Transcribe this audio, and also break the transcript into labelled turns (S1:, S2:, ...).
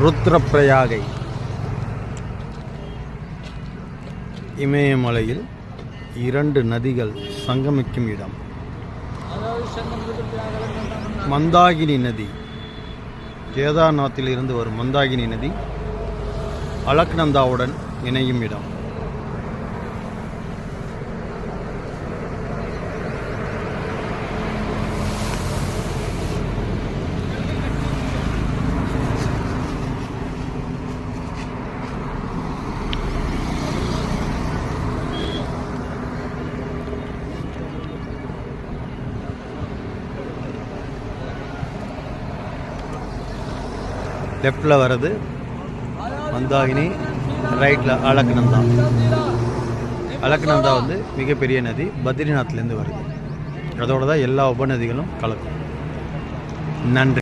S1: ருத்ரப்பிரயாகை இமயமலையில் 2 நதிகள் சங்கமிக்கும் இடம். மந்தாகினி நதி, கேதார்நாத்தில் இருந்து வரும் மந்தாகினி நதி அலக்நந்தாவுடன் இணையும் இடம். லெஃப்டில் வர்றது மந்தாகினி, ரைட்டில் அலக்நந்தா. அலக்நந்தா வந்து மிகப்பெரிய நதி, பத்ரிநாத்லேருந்து வருது. அதோடு தான் எல்லா உபநதிகளும் கலக்கும். நன்றி.